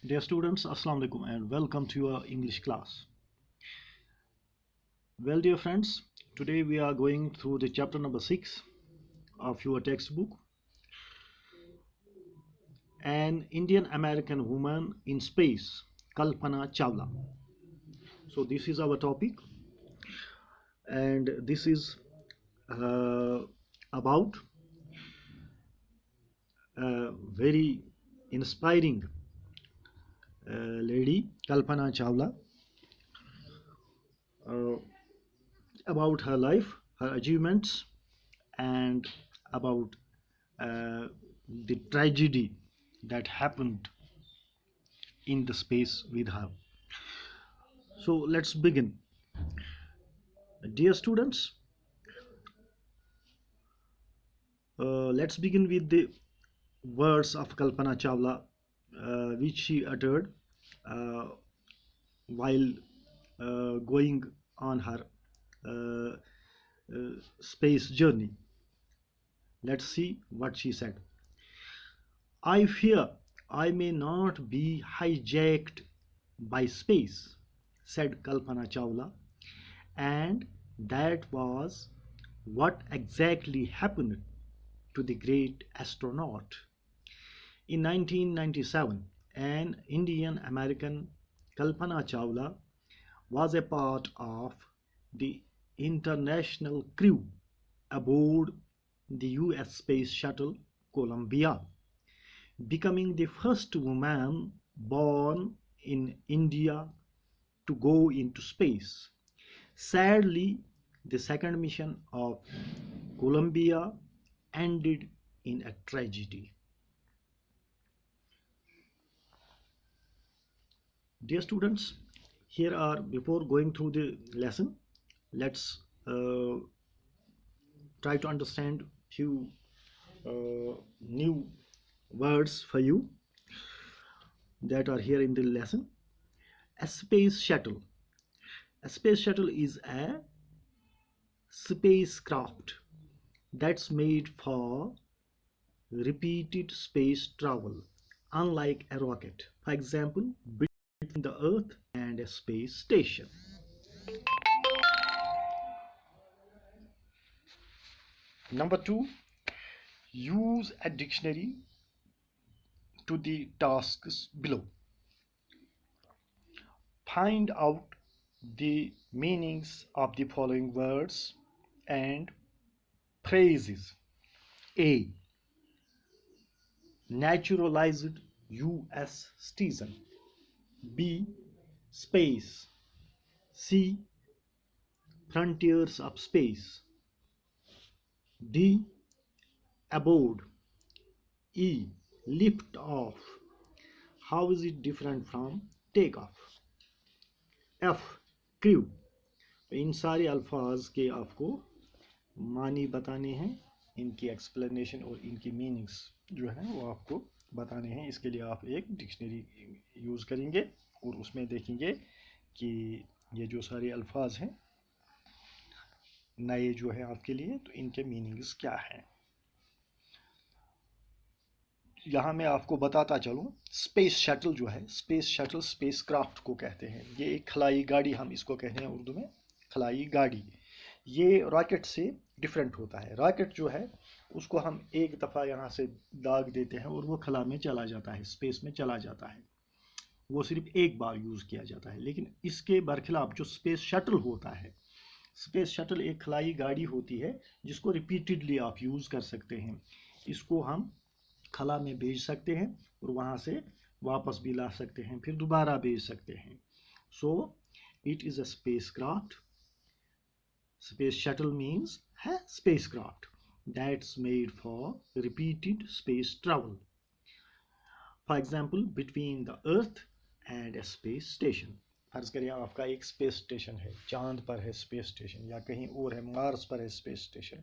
Dear students, Assalamu alaikum and welcome to your English class. Well, dear friends, today we are going through the chapter number 6 of your textbook, An Indian American Woman in Space, Kalpana Chawla. So this is our topic, and this is about a very inspiring lady, Kalpana Chawla, uh, about her life, her achievements, and about the tragedy that happened in the space with her. So let's begin. Dear students, let's begin with the words of Kalpana Chawla, which she uttered uh, while going on her uh, space journey. Let's see what she said. I fear I may not be hijacked by space, said Kalpana Chawla, and that was what exactly happened to the great astronaut. In 1997, an Indian American, Kalpana Chawla, was a part of the international crew aboard the US Space Shuttle Columbia, becoming the first woman born in India to go into space. Sadly, the second mission of Columbia ended in a tragedy. Dear students, here are, before going through the lesson, let's try to understand few new words for you that are here in the lesson. A space shuttle. A space shuttle is a spacecraft that's made for repeated space travel, unlike a rocket, for example, between the Earth and a space station. Number two, use a dictionary to the tasks below. Find out the meanings of the following words and phrases. A. Naturalized US citizen. B. Space. C. Frontiers of space. D. Aboard. E. Lift off. How is it different from take off? F. Crew. इन सारे अल्फाज के आपको मानी बताने हैं, इनकी explanation और इनकी मीनिंग्स जो है वो आपको बताने हैं। इसके लिए आप एक डिक्शनरी यूज़ करेंगे और उसमें देखेंगे कि ये जो सारे अल्फाज हैं नए जो है आपके लिए, तो इनके मीनिंग्स क्या हैं। यहाँ मैं आपको बताता चलूँ, स्पेस शटल जो है, स्पेस शटल स्पेस क्राफ्ट को कहते हैं। ये एक खलाई गाड़ी हम इसको कहते हैं उर्दू में, खलाई गाड़ी। ये रॉकेट से डिफरेंट होता है। रॉकेट जो है उसको हम एक दफ़ा यहाँ से दाग देते हैं और वो खला में चला जाता है, स्पेस में चला जाता है। वो सिर्फ एक बार यूज़ किया जाता है। लेकिन इसके बरखिलाफ जो स्पेस शटल होता है, स्पेस शटल एक खलाई गाड़ी होती है जिसको रिपीटेडली आप यूज़ कर सकते हैं। इसको हम खला में भेज सकते हैं और वहाँ से वापस भी ला सकते हैं, फिर दोबारा भेज सकते हैं। So it is a space craft. Space shuttle means a spacecraft that's made for repeated space travel. For example, between the Earth and a space station. फर्ज करिए आपका एक स्पेस स्टेशन है, चांद पर है स्पेस स्टेशन, या कहीं और है, मार्स पर है स्पेस स्टेशन।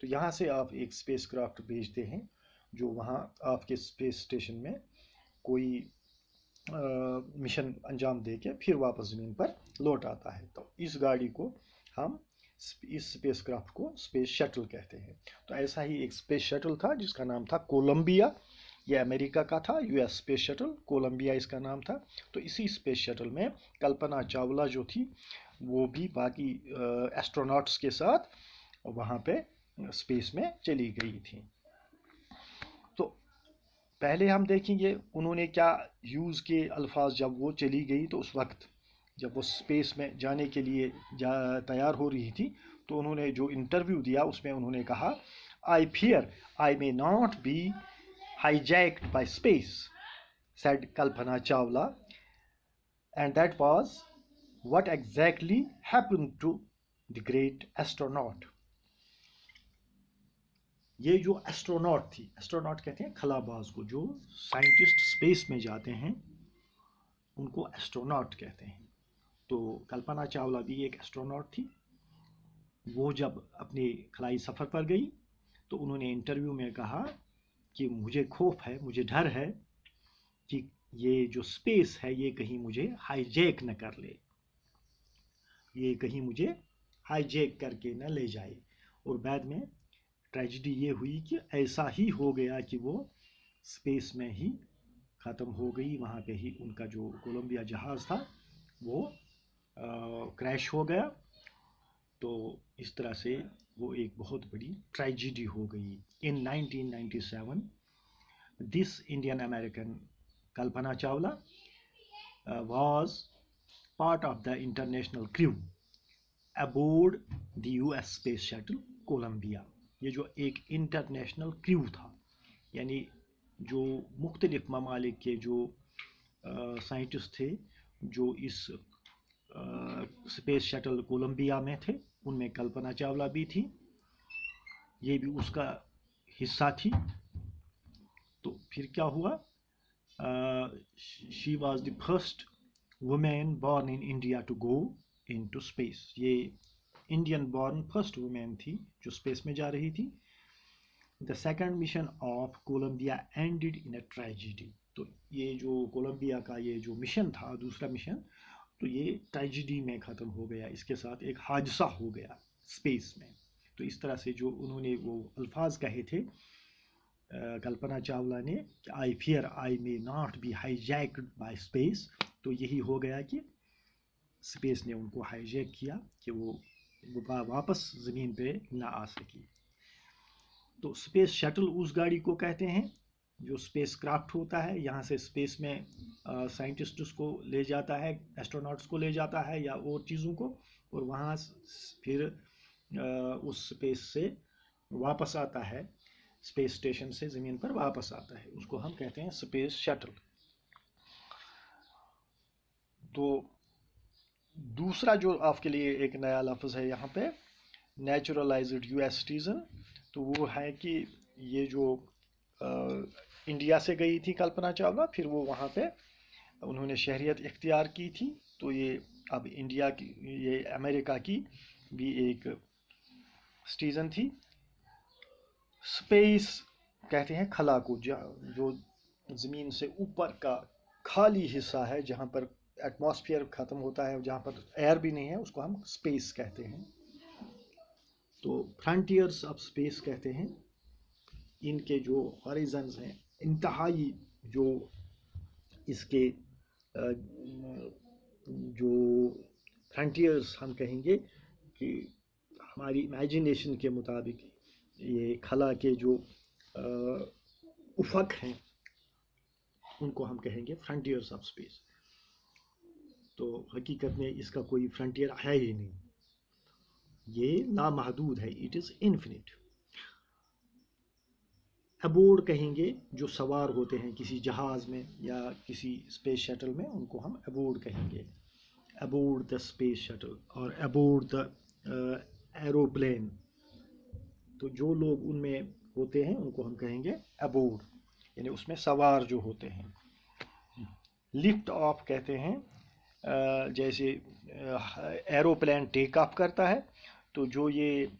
तो यहाँ से आप एक स्पेस क्राफ्ट भेजते हैं जो वहाँ आपके स्पेस स्टेशन में कोई मिशन अंजाम दे के फिर वापस ज़मीन पर लौट आता है। तो इस गाड़ी को हम, इस स्पेस क्राफ्ट को स्पेस शटल कहते हैं। तो ऐसा ही एक स्पेस शटल था जिसका नाम था कोलंबिया, ये अमेरिका का था, यूएस स्पेस शटल, कोलंबिया इसका नाम था। तो इसी स्पेस शटल में कल्पना चावला जो थी वो भी बाकी एस्ट्रोनॉट्स के साथ वहाँ पे स्पेस में चली गई थी। तो पहले हम देखेंगे उन्होंने क्या यूज़ किए अल्फाज जब वो चली गई। तो उस वक्त जब वो स्पेस में जाने के लिए तैयार हो रही थी तो उन्होंने जो इंटरव्यू दिया उसमें उन्होंने कहा, I fear I may not be hijacked by space, said Kalpana Chawla, and that was what exactly happened to the great astronaut. ये जो एस्ट्रोनॉट थी, एस्ट्रोनॉट कहते हैं खलाबाज को, जो साइंटिस्ट स्पेस में जाते हैं उनको एस्ट्रोनॉट कहते हैं। तो कल्पना चावला भी एक एस्ट्रोनॉट थी। वो जब अपने खलाई सफ़र पर गई तो उन्होंने इंटरव्यू में कहा कि मुझे खौफ है, मुझे डर है कि ये जो स्पेस है ये कहीं मुझे हाईजैक न कर ले, ये कहीं मुझे हाईजैक करके न ले जाए। और बाद में ट्रेजिडी ये हुई कि ऐसा ही हो गया कि वो स्पेस में ही ख़त्म हो गई। वहाँ पे ही उनका जो कोलंबिया जहाज़ था वो क्रैश हो गया। तो इस तरह से वो एक बहुत बड़ी ट्रेजिडी हो गई। इन 1997 this Indian American Kalpana Chawla was part of the international crew aboard the US Space Shuttle Columbia. ये जो एक इंटरनेशनल क्रू था, यानी जो मुख्तलिफ ममालिक के जो साइंटिस्ट थे जो इस स्पेस शटल कोलंबिया में थे, उनमें कल्पना चावला भी थी, ये भी उसका हिस्सा थी। तो फिर क्या हुआ? She was the first woman born in India to go into space. ये इंडियन बॉर्न फर्स्ट वुमेन थी जो स्पेस में जा रही थी। The second mission of Columbia ended in a tragedy. तो ये जो कोलंबिया का ये जो मिशन था, दूसरा मिशन, तो ये ट्रेजिडी में ख़त्म हो गया। इसके साथ एक हादसा हो गया स्पेस में। तो इस तरह से जो उन्होंने वो अल्फाज कहे थे कल्पना चावला ने, I fear I may not be hijacked bye space, तो यही हो गया कि स्पेस ने उनको हाईजैक किया कि वो वापस ज़मीन पे ना आ सकी। तो स्पेस शटल उस गाड़ी को कहते हैं जो स्पेस क्राफ्ट होता है, यहाँ से स्पेस में साइंटिस्ट्स को ले जाता है, एस्ट्रोनॉट्स को ले जाता है या और चीज़ों को, और वहाँ फिर उस स्पेस से वापस आता है, स्पेस स्टेशन से ज़मीन पर वापस आता है, उसको हम कहते हैं स्पेस शटल। तो दूसरा जो आपके लिए एक नया लफ्ज़ है यहाँ पे, नेचुरलाइज्ड यूएस सिटीज़न, तो वो है कि ये जो इंडिया से गई थी कल्पना चावला, फिर वो वहाँ पे उन्होंने शहरियत इख्तियार की थी। तो ये अब इंडिया की, ये अमेरिका की भी एक सिटीज़न थी। स्पेस कहते हैं खला को, जो ज़मीन से ऊपर का खाली हिस्सा है, जहाँ पर एटमॉस्फेयर ख़त्म होता है, जहाँ पर एयर भी नहीं है, उसको हम स्पेस कहते हैं। तो फ्रंटियर्स ऑफ स्पेस कहते हैं इनके जो हॉरिजन्स हैं, इंतहाई जो इसके जो फ्रंटियर्स हम कहेंगे कि हमारी इमेजिनेशन के मुताबिक ये खला के जो उफक हैं उनको हम कहेंगे फ्रंटियर्स ऑफ स्पेस। तो हकीकत में इसका कोई फ्रंटियर है ही नहीं, ये नामहदूद है, इट इज़ इन्फिनिट। अबोर्ड कहेंगे जो सवार होते हैं किसी जहाज़ में या किसी स्पेस शटल में, उनको हम अबोर्ड कहेंगे, अबोर्ड द स्पेस शटल और अबोर्ड द एरोप्लेन। तो जो लोग उनमें होते हैं उनको हम कहेंगे अबोर्ड, यानी उसमें सवार जो होते हैं। लिफ्ट ऑफ कहते हैं, जैसे एरोप्लेन टेक ऑफ करता है, तो जो ये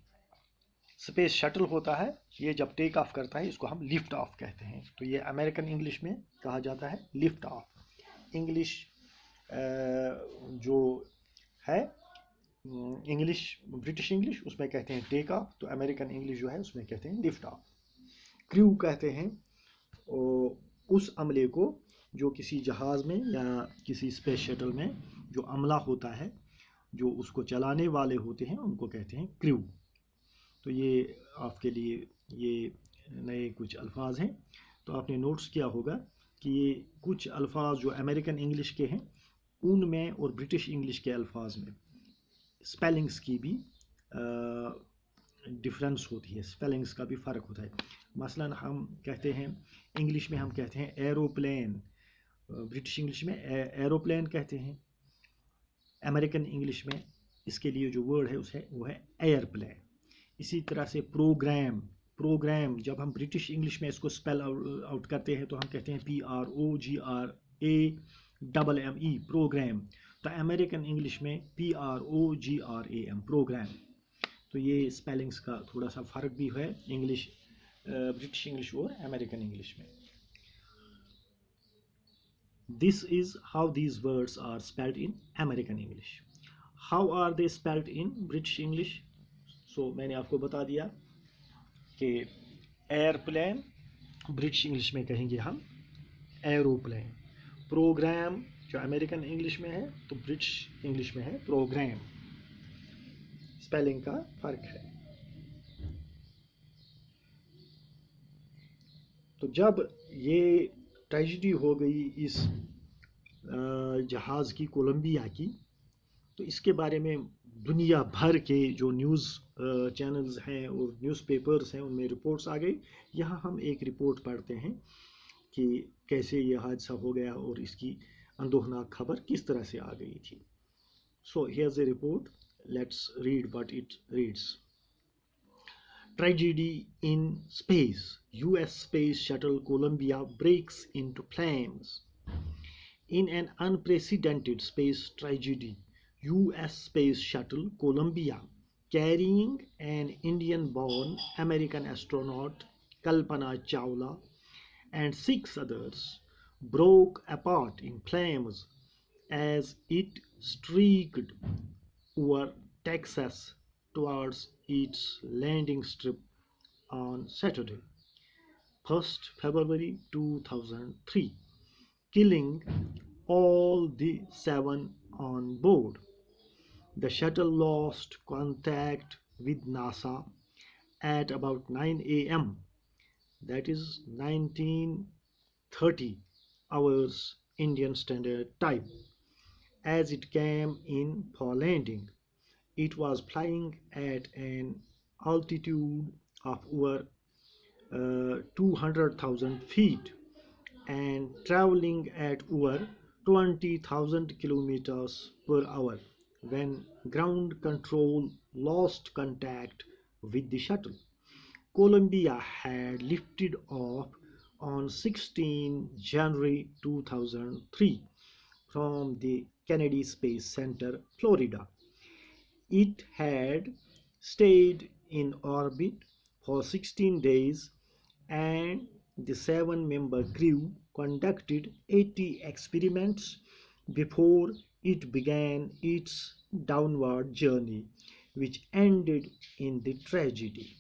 स्पेस शटल होता है ये जब टेक ऑफ करता है इसको हम लिफ्ट ऑफ कहते हैं। तो ये अमेरिकन इंग्लिश में कहा जाता है लिफ्ट ऑफ। इंग्लिश जो है इंग्लिश, ब्रिटिश इंग्लिश, उसमें कहते हैं टेक ऑफ, तो अमेरिकन इंग्लिश जो है उसमें कहते हैं लिफ्ट ऑफ। क्रू कहते हैं उस अमले को, जो किसी जहाज़ में या किसी स्पेस शटल में जो अमला होता है, जो उसको चलाने वाले होते हैं, उनको कहते हैं क्रू। तो ये आपके लिए ये नए कुछ अल्फाज हैं। तो आपने नोट्स किया होगा कि ये कुछ अल्फाज जो अमेरिकन इंग्लिश के हैं उनमें और ब्रिटिश इंग्लिश के अल्फाज में स्पेलिंग्स की भी डिफरेंस होती है, स्पेलिंग्स का भी फ़र्क होता है। मसलन हम कहते हैं इंग्लिश में हम कहते हैं एरोप्लेन, ब्रिटिश इंग्लिश में एरोप्लेन कहते हैं, अमेरिकन इंग्लिश में इसके लिए जो वर्ड है उसे वो है एयरप्लेन। इसी तरह से प्रोग्राम, प्रोग्राम जब हम ब्रिटिश इंग्लिश में इसको स्पेल आउट करते हैं तो हम कहते हैं PROGRAMME, प्रोग्राम। तो अमेरिकन इंग्लिश में PROGRAM, प्रोग्राम। तो ये स्पेलिंग्स का थोड़ा सा फ़र्क भी है इंग्लिश, ब्रिटिश इंग्लिश और अमेरिकन इंग्लिश में। This is how these words are spelled in American English. How are they spelled in British English? So मैंने आपको बता दिया कि एयरप्लेन ब्रिटिश इंग्लिश में कहेंगे हम एरोप्लेन, प्रोग्राम जो अमेरिकन इंग्लिश में है तो ब्रिटिश इंग्लिश में है प्रोग्राम। स्पेलिंग का फ़र्क है। तो जब ये ट्रेजेडी हो गई इस जहाज़ की, कोलंबिया की, तो इसके बारे में दुनिया भर के जो न्यूज़ चैनल्स हैं और न्यूज़पेपर्स हैं उनमें रिपोर्ट्स आ गई। यहाँ हम एक रिपोर्ट पढ़ते हैं कि कैसे ये हादसा हो गया और इसकी अंदोहनाक खबर किस तरह से आ गई थी। So here's a report, let's read what it reads. Tragedy in space. US space shuttle Columbia breaks into flames. In an unprecedented space tragedy, US space shuttle Columbia, carrying an Indian-born American astronaut Kalpana Chawla and 6 others, broke apart in flames as it streaked over Texas towards its landing strip on Saturday, 1st February 2003, killing all the 7 on board. The shuttle lost contact with NASA at about 9 a.m., that is 19:30 hours Indian Standard Time, as it came in for landing. It was flying at an altitude of over 200,000 feet and traveling at over 20,000 kilometers per hour when ground control lost contact with the shuttle. Columbia had lifted off on 16 January 2003 from the Kennedy Space Center, Florida. It had stayed in orbit for 16 days and the 7-member crew conducted 80 experiments before it began its downward journey, which ended in the tragedy.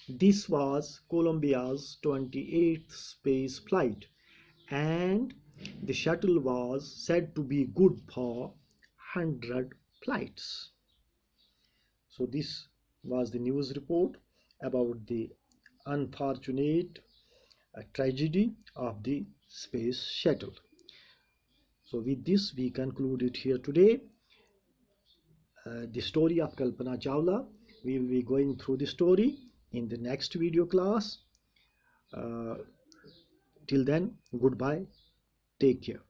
This was Columbia's 28th space flight, and the shuttle was said to be good for 100 flights. So this was the news report about the unfortunate tragedy of the space shuttle. So with this we conclude it here today. The story of Kalpana Chawla. We will be going through the story in the next video class. Till then, goodbye. Take care.